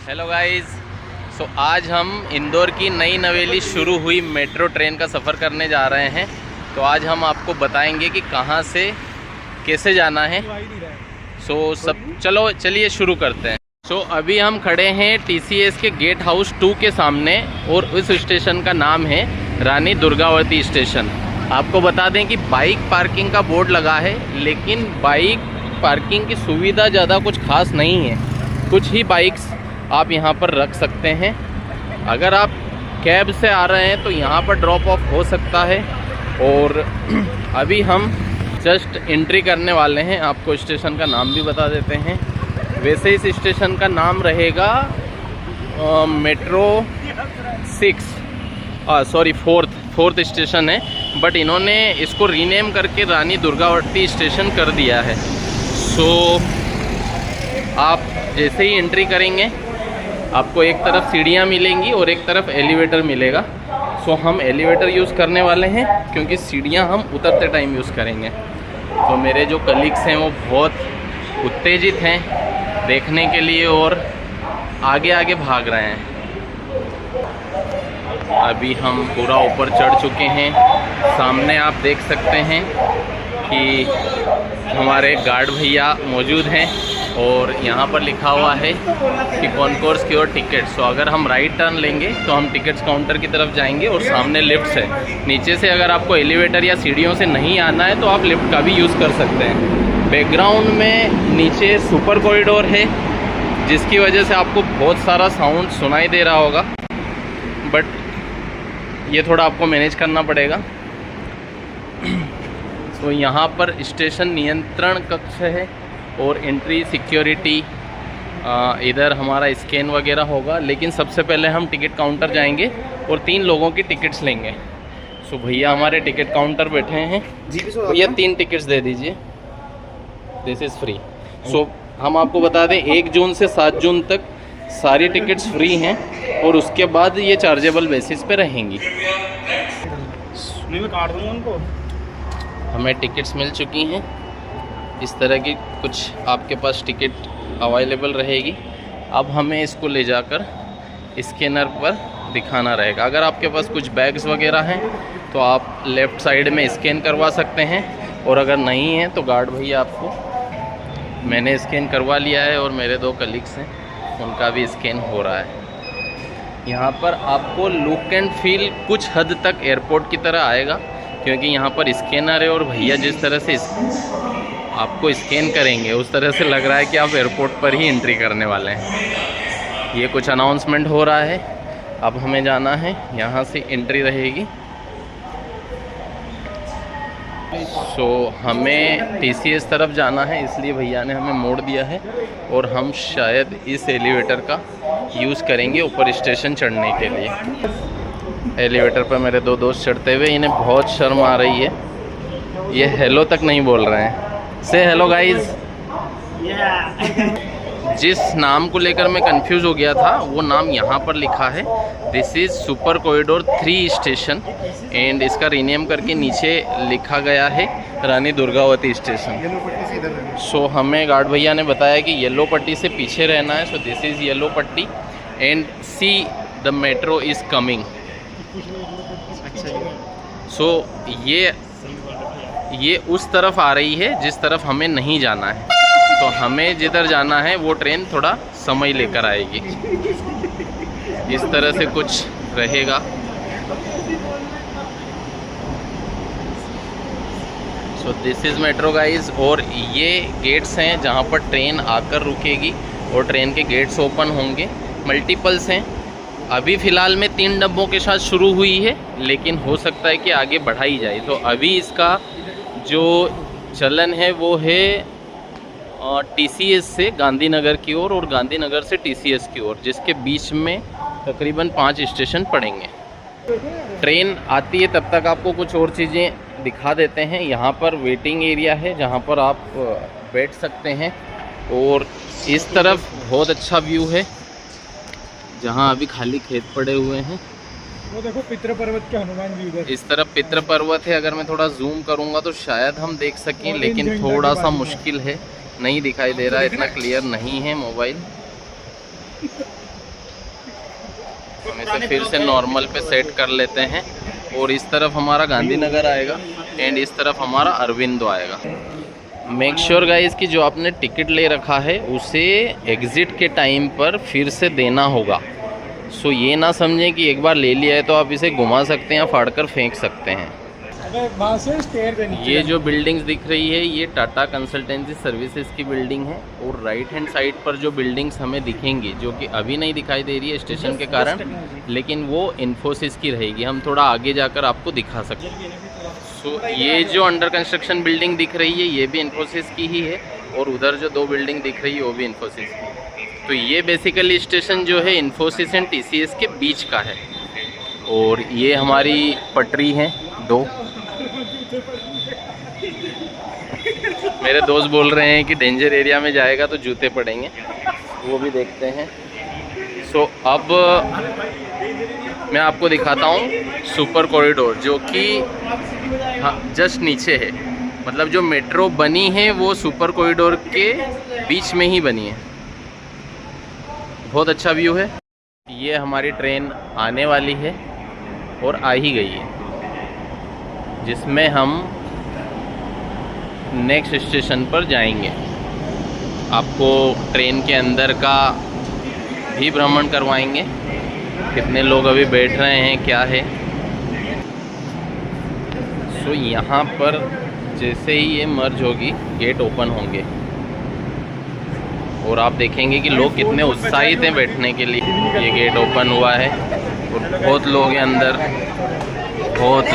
Hello guys. सो आज हम इंदौर की नई नवेली शुरू हुई मेट्रो ट्रेन का सफ़र करने जा रहे हैं। तो आज हम आपको बताएंगे कि कहां से कैसे जाना है। चलिए शुरू करते हैं। अभी हम खड़े हैं TCS के गेट हाउस 2 के सामने और उस स्टेशन का नाम है रानी दुर्गावती स्टेशन। आपको बता दें कि बाइक पार्किंग का बोर्ड लगा है, लेकिन बाइक पार्किंग की सुविधा ज़्यादा कुछ खास नहीं है। कुछ ही बाइक्स आप यहाँ पर रख सकते हैं। अगर आप कैब से आ रहे हैं तो यहाँ पर ड्रॉप ऑफ हो सकता है। और अभी हम जस्ट एंट्री करने वाले हैं। आपको स्टेशन का नाम भी बता देते हैं। वैसे इस स्टेशन का नाम रहेगा मेट्रो 4th स्टेशन है, बट इन्होंने इसको रीनेम करके रानी दुर्गावती स्टेशन कर दिया है। आप जैसे ही एंट्री करेंगे आपको एक तरफ सीढ़ियाँ मिलेंगी और एक तरफ एलिवेटर मिलेगा। हम एलिवेटर यूज़ करने वाले हैं क्योंकि सीढ़ियाँ हम उतरते टाइम यूज़ करेंगे। तो मेरे जो कलीग्स हैं वो बहुत उत्तेजित हैं देखने के लिए और आगे आगे भाग रहे हैं। अभी हम पूरा ऊपर चढ़ चुके हैं। सामने आप देख सकते हैं कि हमारे गार्ड भैया मौजूद हैं और यहाँ पर लिखा हुआ है कि कॉन्कोर्स की ओर टिकट। अगर हम राइट टर्न लेंगे तो हम टिकट्स काउंटर की तरफ जाएंगे और सामने लिफ्ट्स है। नीचे से अगर आपको एलिवेटर या सीढ़ियों से नहीं आना है तो आप लिफ्ट का भी यूज़ कर सकते हैं। बैकग्राउंड में नीचे सुपर कॉरिडोर है, जिसकी वजह से आपको बहुत सारा साउंड सुनाई दे रहा होगा, बट ये थोड़ा आपको मैनेज करना पड़ेगा। यहाँ पर स्टेशन नियंत्रण कक्ष है और एंट्री सिक्योरिटी, इधर हमारा स्कैन वगैरह होगा। लेकिन सबसे पहले हम टिकट काउंटर जाएंगे और 3 लोगों की टिकट्स लेंगे। भैया हमारे टिकट काउंटर बैठे हैं जी। भैया 3 टिकट्स दे दीजिए, दिस इज़ फ्री। हम आपको बता दें 1 जून से 7 जून तक सारी टिकट्स फ्री हैं और उसके बाद ये चार्जेबल बेसिस पे रहेंगी। मैं काट दूँगा उनको। हमें टिकट्स मिल चुकी हैं। इस तरह की कुछ आपके पास टिकट अवेलेबल रहेगी। अब हमें इसको ले जाकर स्कैनर पर दिखाना रहेगा। अगर आपके पास कुछ बैग्स वगैरह हैं तो आप लेफ़्ट साइड में स्कैन करवा सकते हैं, और अगर नहीं है तो गार्ड भैया आपको, मैंने स्कैन करवा लिया है और मेरे 2 कलीग्स हैं उनका भी स्कैन हो रहा है। यहाँ पर आपको लुक एंड फील कुछ हद तक एयरपोर्ट की तरह आएगा, क्योंकि यहाँ पर स्कैनर है और भैया जिस तरह से आपको स्कैन करेंगे उस तरह से लग रहा है कि आप एयरपोर्ट पर ही एंट्री करने वाले हैं। ये कुछ अनाउंसमेंट हो रहा है। अब हमें जाना है, यहाँ से एंट्री रहेगी। हमें TCS तरफ जाना है, इसलिए भैया ने हमें मोड़ दिया है और हम शायद इस एलिवेटर का यूज़ करेंगे ऊपर स्टेशन चढ़ने के लिए। एलिवेटर पर मेरे 2 दोस्त चढ़ते हुए इन्हें बहुत शर्म आ रही है। ये हेलो तक नहीं बोल रहे हैं। से हेलो गाइज। जिस नाम को लेकर मैं कंफ्यूज हो गया था वो नाम यहाँ पर लिखा है, this is super corridor 3 station, and इसका रीनेम करके नीचे लिखा गया है रानी दुर्गावती स्टेशन। हमें गार्ड भैया ने बताया कि येलो पट्टी से पीछे रहना है। दिस इज़ येलो पट्टी and see the metro is coming. ये उस तरफ आ रही है जिस तरफ हमें नहीं जाना है। तो हमें जिधर जाना है वो ट्रेन थोड़ा समय लेकर आएगी। इस तरह से कुछ रहेगा। दिस इज़ मेट्रो गाइज, और ये गेट्स हैं जहाँ पर ट्रेन आकर रुकेगी और ट्रेन के गेट्स ओपन होंगे। मल्टीपल्स हैं। अभी फ़िलहाल में 3 डब्बों के साथ शुरू हुई है, लेकिन हो सकता है कि आगे बढ़ाई जाए। तो अभी इसका जो चलन है वो है TCS से गांधीनगर की ओर और गांधीनगर से TCS की ओर, जिसके बीच में तकरीबन 5 स्टेशन पड़ेंगे। ट्रेन आती है तब तक आपको कुछ और चीज़ें दिखा देते हैं। यहाँ पर वेटिंग एरिया है जहाँ पर आप बैठ सकते हैं, और इस तरफ बहुत अच्छा व्यू है जहाँ अभी खाली खेत पड़े हुए हैं। वो देखो पितृ पर्वत के हनुमान जी उधर। इस तरफ पितृ पर्वत है। अगर मैं थोड़ा जूम करूँगा तो शायद हम देख सकें, लेकिन थोड़ा सा मुश्किल है, नहीं दिखाई दे रहा है, इतना क्लियर नहीं है मोबाइल। इसे फिर से नॉर्मल पे सेट कर लेते हैं। और इस तरफ हमारा गांधीनगर आएगा एंड इस तरफ हमारा अरविंदो आएगा। मेक श्योर गाइस कि जो आपने टिकट ले रखा है उसे एग्ज़िट के टाइम पर फिर से देना होगा। सो ये ना समझें कि एक बार ले लिया है तो आप इसे घुमा सकते हैं या फाड़ कर फेंक सकते हैं। वहाँ से स्टेयर पे नीचे ये जो बिल्डिंग्स दिख रही है ये टाटा कंसल्टेंसी सर्विसेज की बिल्डिंग है। और राइट हैंड साइड पर जो बिल्डिंग्स हमें दिखेंगी, जो कि अभी नहीं दिखाई दे रही है स्टेशन के कारण, लेकिन वो इन्फोसिस की रहेगी। हम थोड़ा आगे जाकर आपको दिखा सकते हैं। सो ये जो अंडर कंस्ट्रक्शन बिल्डिंग दिख रही है ये भी इन्फोसिस की ही है, और उधर जो दो बिल्डिंग दिख रही है वो भी इन्फोसिस की है। तो ये बेसिकली स्टेशन जो है इन्फोसिस एंड TCS के बीच का है। और ये हमारी पटरी है 2। मेरे दोस्त बोल रहे हैं कि डेंजर एरिया में जाएगा तो जूते पड़ेंगे, वो भी देखते हैं। सो अब मैं आपको दिखाता हूँ सुपर कॉरिडोर, जो कि जस्ट नीचे है। मतलब जो मेट्रो बनी है वो सुपर कॉरिडोर के बीच में ही बनी है। बहुत अच्छा व्यू है। ये हमारी ट्रेन आने वाली है और आ ही गई है, जिसमें हम नेक्स्ट स्टेशन पर जाएंगे। आपको ट्रेन के अंदर का भी भ्रमण करवाएंगे, कितने लोग अभी बैठ रहे हैं, क्या है। सो यहाँ पर जैसे ही ये मर्ज होगी गेट ओपन होंगे और आप देखेंगे कि लोग कितने उत्साहित हैं बैठने के लिए। ये गेट ओपन हुआ है और बहुत लोग हैं अंदर, बहुत